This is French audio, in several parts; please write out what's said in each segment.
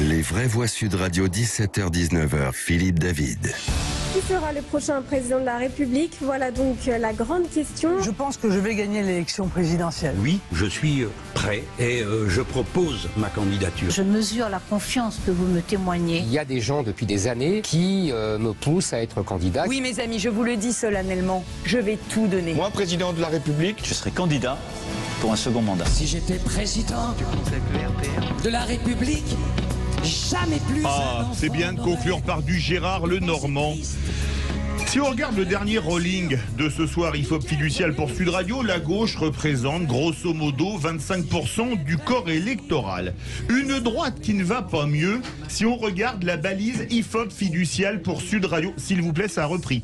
Les vraies voix Sud Radio, 17h-19h, Philippe David. Qui sera le prochain président de la République? Voilà donc la grande question. Je pense que je vais gagner l'élection présidentielle. Oui, je suis prêt et je propose ma candidature. Je mesure la confiance que vous me témoignez. Il y a des gens depuis des années qui me poussent à être candidat. Oui, mes amis, je vous le dis solennellement, je vais tout donner. Moi, président de la République, je serai candidat pour un second mandat. Si j'étais président de la République, jamais plus. C'est bien de conclure par du Gérard Lenormand. Si on regarde le dernier rolling de ce soir IFOP fiducial pour Sud Radio, la gauche représente grosso modo 25% du corps électoral. Une droite qui ne va pas mieux si on regarde la balise IFOP fiducial pour Sud Radio. S'il vous plaît, ça a repris.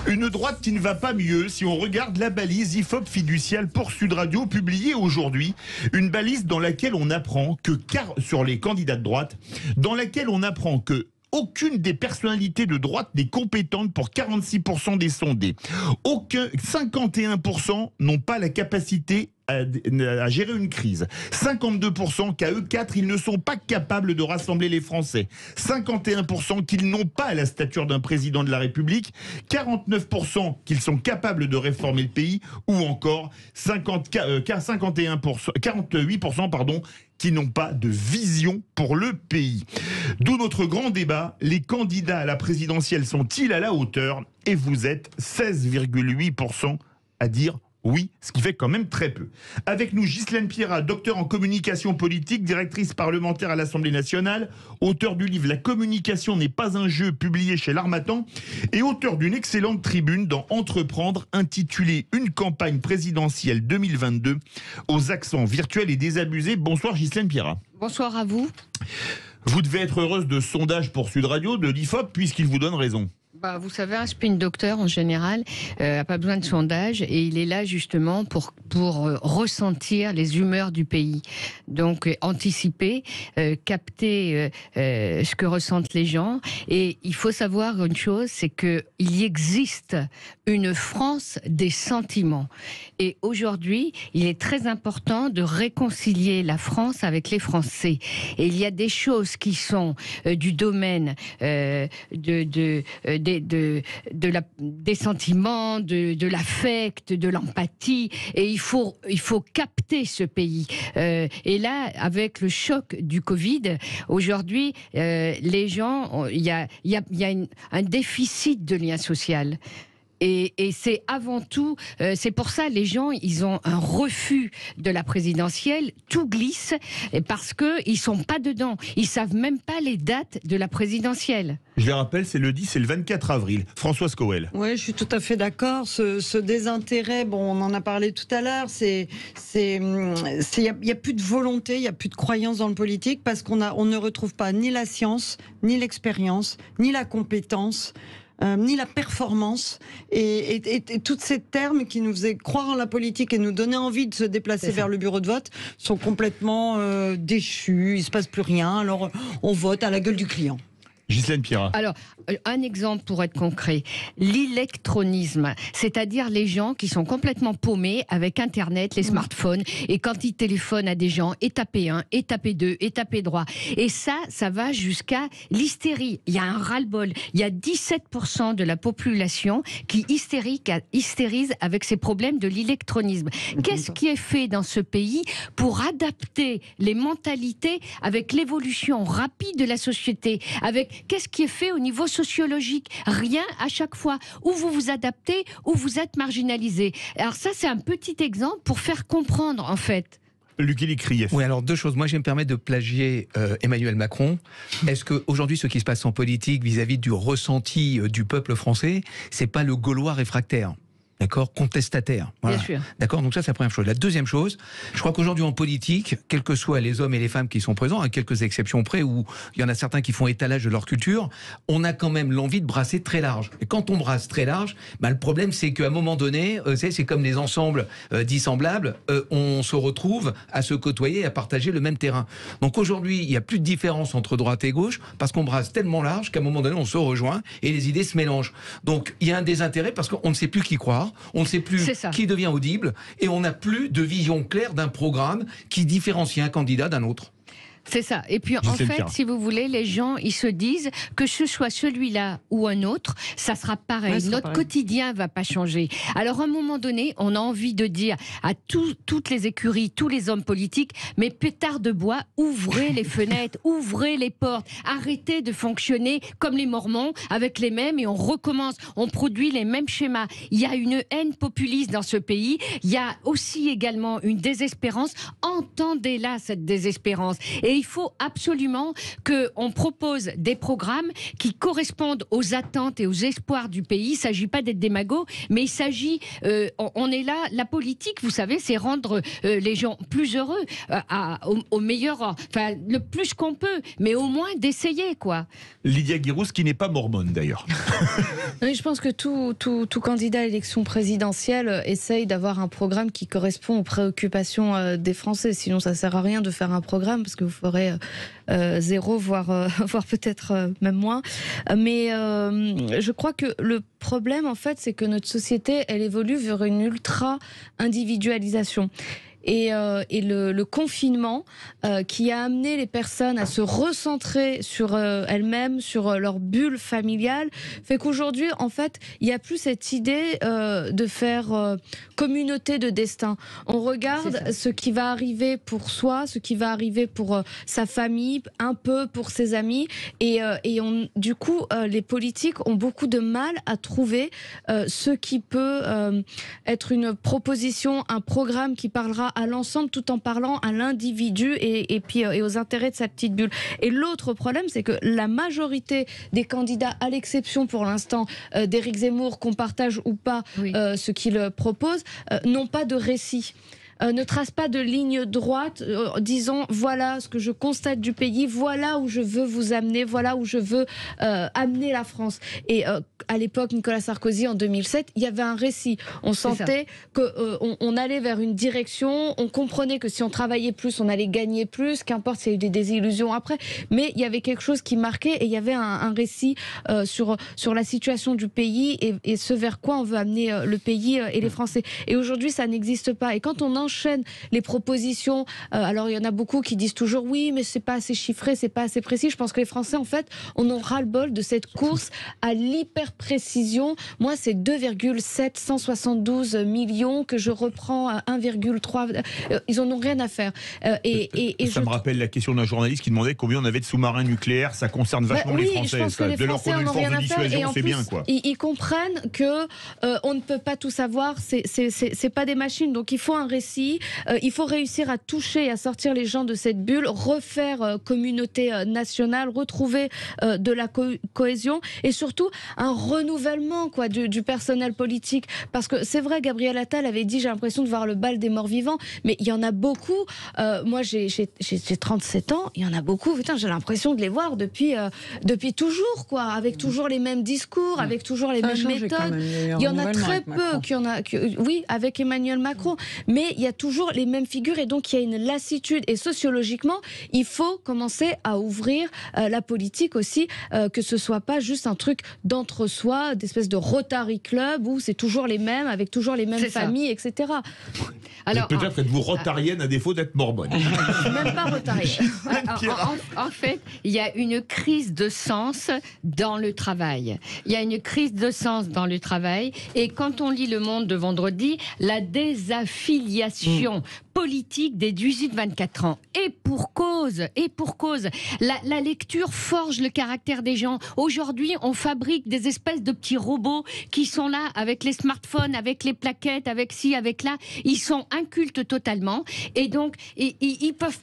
Une droite qui ne va pas mieux si on regarde la balise IFOP fiducial pour Sud Radio publiée aujourd'hui. Une balise dans laquelle on apprend que, sur les candidats de droite, dans laquelle on apprend que aucune des personnalités de droite n'est compétente pour 46% des sondés. 51% n'ont pas la capacité à gérer une crise. 52% qu'à eux quatre, ils ne sont pas capables de rassembler les Français. 51% qu'ils n'ont pas la stature d'un président de la République. 49% qu'ils sont capables de réformer le pays. Ou encore 48% qui n'ont pas de vision pour le pays. D'où notre grand débat. Les candidats à la présidentielle sont-ils à la hauteur? Et vous êtes 16,8% à dire oui, ce qui fait quand même très peu. Avec nous, Ghislaine Pierrat, docteur en communication politique, directrice parlementaire à l'Assemblée nationale, auteur du livre « La communication n'est pas un jeu » publié chez l'Harmattan, et auteur d'une excellente tribune dans Entreprendre, intitulée « Une campagne présidentielle 2022 aux accents virtuels et désabusés ». Bonsoir Ghislaine Pierrat. Bonsoir à vous. Vous devez être heureuse de ce sondage pour Sud Radio, de l'IFOP, puisqu'il vous donne raison. Vous savez, un spin doctor en général n'a pas besoin de sondage et il est là justement pour ressentir les humeurs du pays. Donc anticiper, capter ce que ressentent les gens. Et il faut savoir une chose, c'est qu'il existe une France des sentiments. Et aujourd'hui, il est très important de réconcilier la France avec les Français. Et il y a des choses qui sont du domaine des sentiments, de l'affect, de l'empathie, et il faut capter ce pays. Et là, avec le choc du Covid, aujourd'hui, les gens, il y a un déficit de lien social. Et c'est avant tout, c'est pour ça les gens, ils ont un refus de la présidentielle, tout glisse, parce qu'ils ne sont pas dedans. Ils ne savent même pas les dates de la présidentielle. Je les rappelle, c'est le 10 et le 24 avril. Françoise Coel. Oui, je suis tout à fait d'accord. Ce désintérêt, on en a parlé tout à l'heure, il n'y a plus de volonté, il n'y a plus de croyance dans le politique, parce qu'on ne retrouve pas ni la science, ni l'expérience, ni la compétence, ni la performance, et tous ces termes qui nous faisaient croire en la politique et nous donnaient envie de se déplacer vers le bureau de vote sont complètement déchus, il ne se passe plus rien, alors on vote à la gueule du client. Ghislaine Pierrat. Alors, un exemple pour être concret, l'électronisme, c'est-à-dire les gens qui sont complètement paumés avec Internet, les smartphones, et quand ils téléphonent à des gens, étapez 1, étapez 2, étapez droit. Et ça va jusqu'à l'hystérie. Il y a un ras-le-bol. Il y a 17% de la population qui hystérise avec ces problèmes de l'électronisme. Qu'est-ce qui est fait dans ce pays pour adapter les mentalités avec l'évolution rapide de la société, qu'est-ce qui est fait au niveau sociologique? Rien à chaque fois. Ou vous vous adaptez, ou vous êtes marginalisé. Alors ça, c'est un petit exemple pour faire comprendre, en fait. Luc Elikrief. Oui, alors deux choses. Moi, je vais me permettre de plagier Emmanuel Macron. Est-ce qu'aujourd'hui, ce qui se passe en politique vis-à-vis du ressenti du peuple français, c'est pas le Gaulois réfractaire? D'accord, contestataire. Voilà. Bien sûr. D'accord, donc ça c'est la première chose. La deuxième chose, je crois qu'aujourd'hui en politique, quels que soient les hommes et les femmes qui sont présents, à quelques exceptions près où il y en a certains qui font étalage de leur culture, on a quand même l'envie de brasser très large. Et quand on brasse très large, le problème c'est qu'à un moment donné, c'est comme les ensembles dissemblables, on se retrouve à se côtoyer, à partager le même terrain. Donc aujourd'hui, il n'y a plus de différence entre droite et gauche parce qu'on brasse tellement large qu'à un moment donné, on se rejoint et les idées se mélangent. Donc il y a un désintérêt parce qu'on ne sait plus qui croire. On ne sait plus qui devient audible et on n'a plus de vision claire d'un programme qui différencie un candidat d'un autre. C'est ça. Et puis, en fait, si vous voulez, les gens, ils se disent que ce soit celui-là ou un autre, ça sera pareil. Ouais, Notre quotidien va pas changer. Alors, à un moment donné, on a envie de dire à toutes les écuries, tous les hommes politiques, mais pétard de bois, ouvrez les fenêtres, ouvrez les portes, arrêtez de fonctionner comme les Mormons, avec les mêmes, et on recommence. On produit les mêmes schémas. Il y a une haine populiste dans ce pays. Il y a aussi également une désespérance. Entendez-la, cette désespérance. Et il faut absolument qu'on propose des programmes qui correspondent aux attentes et aux espoirs du pays. Il ne s'agit pas d'être démago, mais il s'agit, on est là, la politique, vous savez, c'est rendre les gens plus heureux, au meilleur, enfin, le plus qu'on peut, mais au moins d'essayer, quoi. Lydia Guirous, qui n'est pas mormone d'ailleurs. Oui, je pense que tout candidat à l'élection présidentielle essaye d'avoir un programme qui correspond aux préoccupations des Français. Sinon, ça ne sert à rien de faire un programme parce que vous ferez zéro, voire peut-être même moins. Mais je crois que le problème, en fait, c'est que notre société, elle évolue vers une ultra-individualisation. Et le confinement qui a amené les personnes à se recentrer sur elles-mêmes, sur leur bulle familiale, fait qu'aujourd'hui, en fait, il n'y a plus cette idée de faire communauté de destin. On regarde ce qui va arriver pour soi, ce qui va arriver pour sa famille, un peu pour ses amis, et du coup, les politiques ont beaucoup de mal à trouver ce qui peut être une proposition, un programme qui parlera à l'ensemble tout en parlant à l'individu et aux intérêts de sa petite bulle. Et l'autre problème, c'est que la majorité des candidats, à l'exception pour l'instant d'Éric Zemmour, qu'on partage ou pas ce qu'il propose, n'ont pas de récit. Ne trace pas de ligne droite, disons voilà ce que je constate du pays, voilà où je veux vous amener, voilà où je veux amener la France. Et à l'époque, Nicolas Sarkozy, en 2007, il y avait un récit. On sentait qu'on allait vers une direction, on comprenait que si on travaillait plus, on allait gagner plus, qu'importe s'il y a eu des désillusions après, mais il y avait quelque chose qui marquait et il y avait un récit sur la situation du pays et ce vers quoi on veut amener le pays et les Français. Et aujourd'hui, ça n'existe pas. Et quand on enchaîne les propositions, alors il y en a beaucoup qui disent toujours oui, mais c'est pas assez chiffré, c'est pas assez précis. Je pense que les Français, en fait, on en ras-le-bol de cette course à l'hyper-précision. Moi, c'est 2,772 millions que je reprends à 1,3. Ils en ont rien à faire. Ça me rappelle la question d'un journaliste qui demandait combien on avait de sous-marins nucléaires. Ça concerne vachement les Français. Je pense que les Français en ont rien à faire. Et en plus, bien, quoi. Ils comprennent que on ne peut pas tout savoir. C'est pas des machines. Donc il faut un récit. Il faut réussir à toucher et à sortir les gens de cette bulle, refaire communauté nationale, retrouver de la cohésion et surtout un renouvellement du personnel politique. Parce que c'est vrai, Gabriel Attal avait dit j'ai l'impression de voir le bal des morts vivants, mais il y en a beaucoup. Moi j'ai 37 ans, il y en a beaucoup. Putain, j'ai l'impression de les voir depuis toujours, quoi, avec toujours les mêmes discours, avec toujours les mêmes méthodes. Il y en a très peu oui, avec Emmanuel Macron, mais il y a toujours les mêmes figures et donc il y a une lassitude. Et sociologiquement, il faut commencer à ouvrir la politique aussi, que ce soit pas juste un truc d'entre-soi, d'espèce de Rotary Club où c'est toujours les mêmes, avec toujours les mêmes familles, etc. Alors, peut-être êtes-vous rotarienne à défaut d'être mormone. Je suis même pas rotarienne. En fait, il y a une crise de sens dans le travail. Il y a une crise de sens dans le travail. Et quand on lit Le Monde de vendredi, la désaffiliation politique des 18-24 ans. Et pour cause. La lecture forge le caractère des gens. Aujourd'hui, on fabrique des espèces de petits robots qui sont là avec les smartphones, avec les plaquettes, avec ci, avec là. Ils sont incultes totalement. Et donc, ils peuvent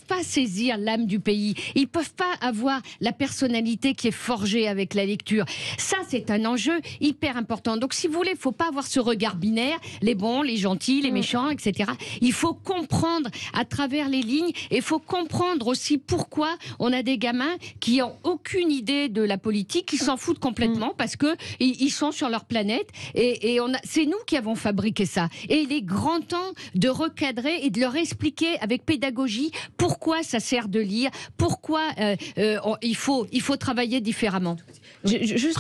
pas saisir l'âme du pays. Ils peuvent pas avoir la personnalité qui est forgée avec la lecture. Ça, c'est un enjeu hyper important. Donc, si vous voulez, il faut pas avoir ce regard binaire, les bons, les gentils, les méchants, etc. Il faut comprendre à travers les lignes et il faut comprendre aussi pourquoi on a des gamins qui n'ont aucune idée de la politique, qui s'en foutent complètement parce qu'ils sont sur leur planète et c'est nous qui avons fabriqué ça. Et il est grand temps de recadrer et de leur expliquer avec pédagogie pourquoi ça sert de lire, pourquoi il faut travailler différemment. Juste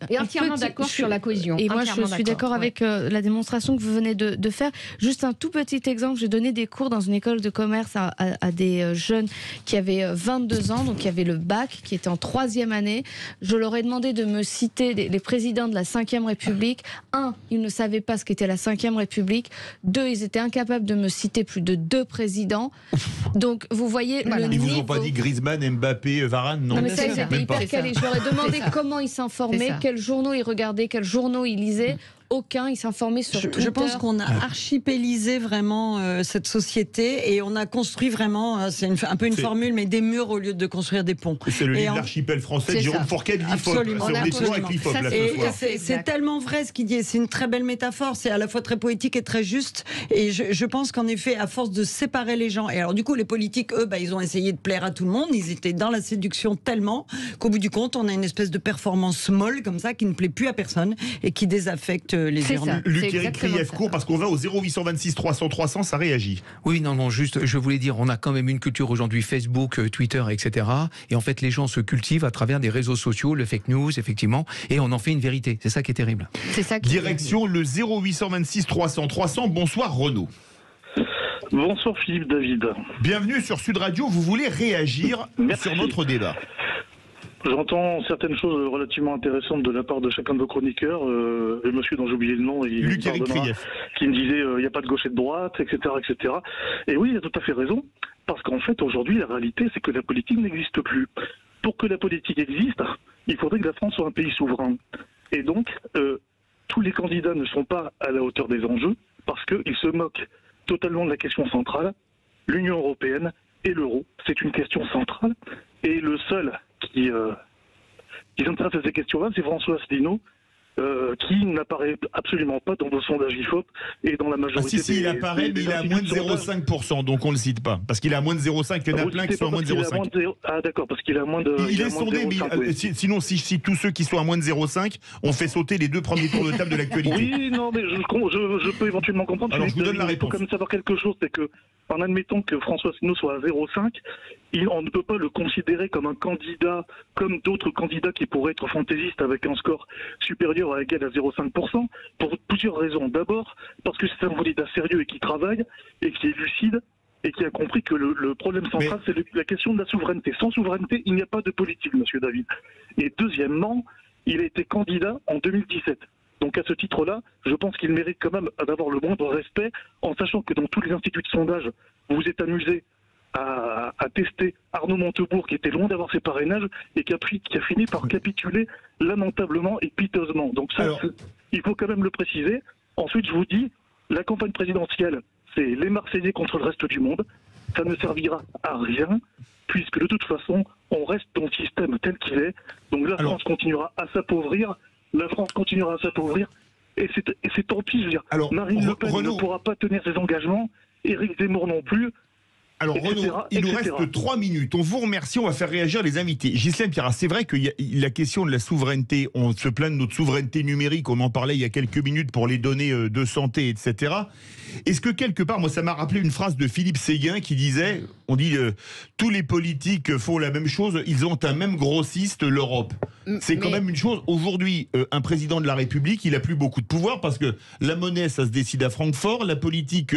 et entièrement d'accord sur la cohésion. Et moi, je suis d'accord avec la démonstration que vous venez de faire. Juste un tout petit exemple. donnais des cours dans une école de commerce à des jeunes qui avaient 22 ans, donc qui avaient le bac, qui étaient en 3e année. Je leur ai demandé de me citer les présidents de la 5e République. 1, ils ne savaient pas ce qu'était la 5e République. 2, ils étaient incapables de me citer plus de 2 présidents. Donc, vous voyez le Ils niveau... vous ont pas dit Griezmann, Mbappé, Varane, non? Non, mais ça, ils étaient hyper calés. Je leur ai demandé comment ils s'informaient, quels journaux ils regardaient, quels journaux ils lisaient. Aucun, ils s'informaient sur Twitter. Je pense qu'on a archipélisé vraiment cette société et on a construit vraiment, c'est un peu une formule, mais des murs au lieu de construire des ponts. C'est le livre d'archipel français de Jérôme Fourquet de l'IFOP. Absolument. C'est c'est tellement vrai ce qu'il dit, c'est une très belle métaphore, c'est à la fois très poétique et très juste. Et je pense qu'en effet, à force de séparer les gens, et alors du coup, les politiques, eux, ils ont essayé de plaire à tout le monde, ils étaient dans la séduction tellement qu'au bout du compte, on a une espèce de performance molle comme ça qui ne plaît plus à personne et qui désaffecte les urnes. Luc-Éric Krief-Court, parce qu'on va au 0826 300 300, ça réagit. Oui, non, juste, je voulais dire, on a quand même une culture aujourd'hui, Facebook, Twitter, etc. Et en fait, les gens se cultivent à travers des réseaux sociaux, le fake news, effectivement, et on en fait une vérité. C'est ça qui est terrible. C'est ça qui Direction le 0826 300 300. Bonsoir Renaud. Bonsoir Philippe David. Bienvenue sur Sud Radio, vous voulez réagir sur notre débat? J'entends certaines choses relativement intéressantes de la part de chacun de vos chroniqueurs. Le monsieur dont j'ai oublié le nom, qui me disait il n'y a pas de gauche et de droite, etc., etc. Et oui, il a tout à fait raison, parce qu'en fait, aujourd'hui, la réalité, c'est que la politique n'existe plus. Pour que la politique existe, il faudrait que la France soit un pays souverain. Et donc, tous les candidats ne sont pas à la hauteur des enjeux, parce qu'ils se moquent totalement de la question centrale. L'Union européenne et l'euro, c'est une question centrale. Et le seul qui s'intéresse à ces questions-là, c'est François Asselineau, qui n'apparaît absolument pas dans vos sondages IFOP et dans la majorité si, il apparaît, mais il est à moins de 0,5%, donc on ne le cite pas. Parce qu'il est à moins de 0,5%, il y en a plein qui sont à moins de 0,5%. Ah d'accord, parce qu'il est à moins de... Il est sondé, mais sinon, si tous ceux qui sont à moins de 0,5, on fait sauter les 2 premiers tours de table de l'actualité. Oui, non, mais je peux éventuellement comprendre. Alors, je vous donne la réponse. Il faut quand même savoir quelque chose, c'est que, en admettant que François Asselineau soit à 0,5, on ne peut pas le considérer comme un candidat, comme d'autres candidats qui pourraient être fantaisistes avec un score supérieur à égal à 0,5%, pour plusieurs raisons. D'abord, parce que c'est un candidat sérieux et qui travaille, et qui est lucide, et qui a compris que le problème central, c'est la question de la souveraineté. Sans souveraineté, il n'y a pas de politique, monsieur David. Et deuxièmement, il a été candidat en 2017. Donc à ce titre-là, je pense qu'il mérite quand même d'avoir le moindre respect, en sachant que dans tous les instituts de sondage, vous vous êtes amusé à tester Arnaud Montebourg, qui était loin d'avoir ses parrainages et qui a fini par capituler lamentablement et piteusement. Donc ça, il faut quand même le préciser. Ensuite, je vous dis, la campagne présidentielle, c'est les Marseillais contre le reste du monde. Ça ne servira à rien, puisque de toute façon, on reste dans le système tel qu'il est. Donc la France continuera à s'appauvrir. La France continuera à s'appauvrir. Et c'est tant pis, je veux dire. Marine Le Pen ne pourra pas tenir ses engagements. Éric Zemmour non plus. Alors Renaud, il nous reste 3 minutes. On vous remercie, on va faire réagir les invités. Ghislaine Pierrat, c'est vrai que la question de la souveraineté, on se plaint de notre souveraineté numérique, on en parlait il y a quelques minutes pour les données de santé, etc. Est-ce que quelque part, moi ça m'a rappelé une phrase de Philippe Séguin qui disait, on dit tous les politiques font la même chose, ils ont un même grossiste, l'Europe. C'est quand même une chose. Aujourd'hui, un président de la République, il a plus beaucoup de pouvoir parce que la monnaie, ça se décide à Francfort, la politique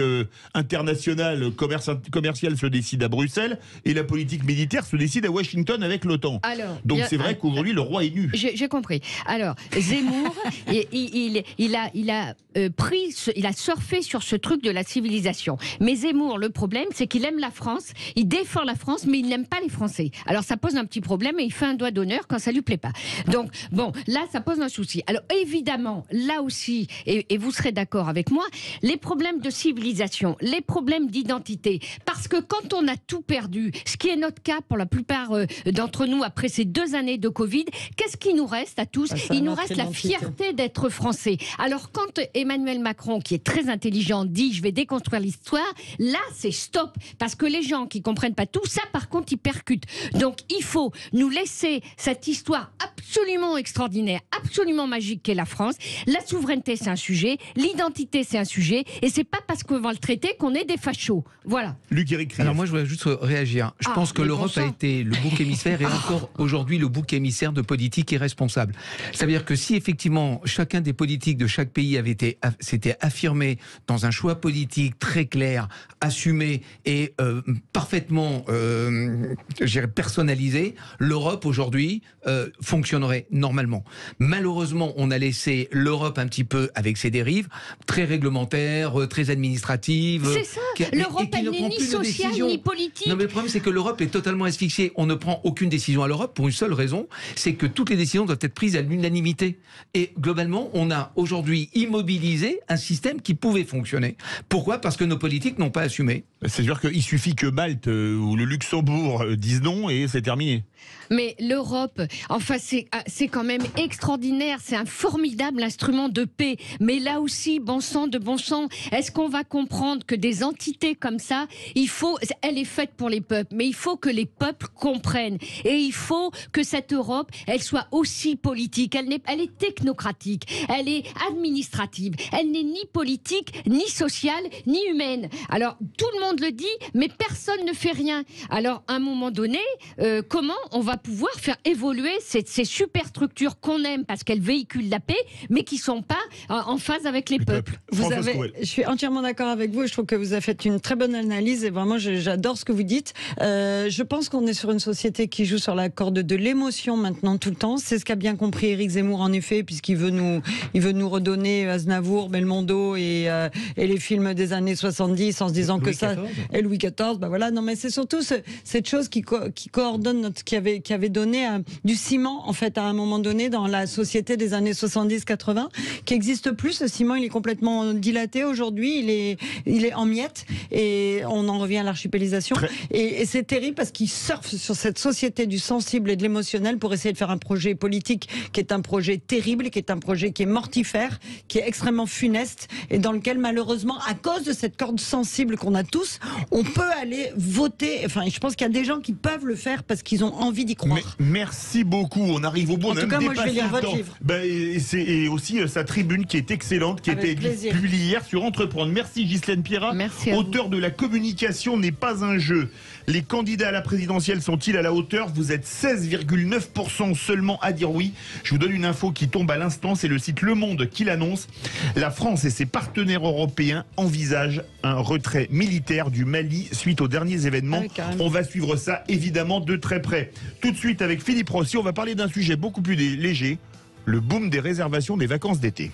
internationale, commerciale se décide à Bruxelles et la politique militaire se décide à Washington avec l'OTAN. Donc c'est vrai qu'aujourd'hui, le roi est nu. J'ai compris. Alors, Zemmour, il a surfé sur ce truc de la civilisation. Mais Zemmour, le problème, c'est qu'il aime la France, il défend la France, mais il n'aime pas les Français. Alors ça pose un petit problème et il fait un doigt d'honneur quand ça lui plaît pas. Donc, bon, là, ça pose un souci. Alors, évidemment, là aussi, et vous serez d'accord avec moi, les problèmes de civilisation, les problèmes d'identité, parce que quand on a tout perdu, ce qui est notre cas pour la plupart d'entre nous après ces 2 années de Covid, qu'est-ce qui nous reste à tous? Il nous reste la fierté d'être français. Alors, quand Emmanuel Macron, qui est très intelligent, dit « je vais déconstruire l'histoire », là, c'est stop, parce que les gens qui comprennent pas tout, ça, par contre, ils percutent. Donc, il faut nous laisser cette histoire absolument absolument extraordinaire, absolument magique qu'est la France. La souveraineté, c'est un sujet, l'identité, c'est un sujet, et c'est pas parce qu'on va le traiter qu'on est des fachos. Voilà. Luc Éric Krief. Alors moi, je voudrais juste réagir. Je pense que l'Europe a été le bouc émissaire et encore aujourd'hui le bouc émissaire de politiques irresponsables. Ça veut dire que si effectivement chacun des politiques de chaque pays s'était affirmé dans un choix politique très clair, assumé et parfaitement personnalisé, l'Europe aujourd'hui fonctionnerait normalement. Malheureusement, on a laissé l'Europe un petit peu avec ses dérives, très réglementaires, très administratives. C'est ça, l'Europe elle n'est ni sociale ni politique. Non mais le problème c'est que l'Europe est totalement asphyxiée. On ne prend aucune décision à l'Europe pour une seule raison, c'est que toutes les décisions doivent être prises à l'unanimité. Et globalement, on a aujourd'hui immobilisé un système qui pouvait fonctionner. Pourquoi ? Parce que nos politiques n'ont pas assumé. C'est-à-dire qu'il suffit que Malte ou le Luxembourg disent non et c'est terminé. Mais l'Europe, enfin c'est quand même extraordinaire, c'est un formidable instrument de paix. Mais là aussi, bon sang de bon sang, est-ce qu'on va comprendre que des entités comme ça, elle est faite pour les peuples, mais il faut que les peuples comprennent. Et il faut que cette Europe, elle soit aussi politique. Elle est technocratique, elle est administrative, elle n'est ni politique, ni sociale, ni humaine. Alors tout le monde le dit, mais personne ne fait rien. Alors à un moment donné, comment on va pouvoir faire évoluer ces superstructures qu'on aime parce qu'elles véhiculent la paix, mais qui ne sont pas en phase avec les peuples. Je suis entièrement d'accord avec vous et je trouve que vous avez fait une très bonne analyse et vraiment j'adore ce que vous dites. Je pense qu'on est sur une société qui joue sur la corde de l'émotion maintenant tout le temps. C'est ce qu'a bien compris Éric Zemmour en effet, puisqu'il veut nous redonner Aznavour, Belmondo et les films des années 70 en se disant que ça... Et Louis XIV, bah voilà. Non mais c'est surtout cette chose qui coordonne qui avait donné du ciment en fait à un moment donné dans la société des années 70-80 qui n'existe plus. Ce ciment il est complètement dilaté aujourd'hui, il est en miettes et on en revient à l'archipélisation et c'est terrible parce qu'il surfe sur cette société du sensible et de l'émotionnel pour essayer de faire un projet politique qui est un projet terrible, qui est un projet qui est mortifère, qui est extrêmement funeste et dans lequel malheureusement à cause de cette corde sensible qu'on a tous, on peut aller voter. Enfin je pense qu'il y a des gens qui peuvent le faire parce qu'ils ont envie d'y croire. Merci beaucoup, on arrive au bout. En tout cas, moi je vais lire votre livre. Et aussi sa tribune qui est excellente, qui a été publiée hier sur Entreprendre. Merci Ghislaine Pierrat, auteur de La communication n'est pas un jeu. Les candidats à la présidentielle sont-ils à la hauteur ? Vous êtes 16,9% seulement à dire oui. Je vous donne une info qui tombe à l'instant, c'est le site Le Monde qui l'annonce. La France et ses partenaires européens envisagent un retrait militaire du Mali suite aux derniers événements. On va suivre ça évidemment de très près. Tout de suite avec Philippe Rossi, on va parler d'un sujet beaucoup plus léger, le boom des réservations des vacances d'été.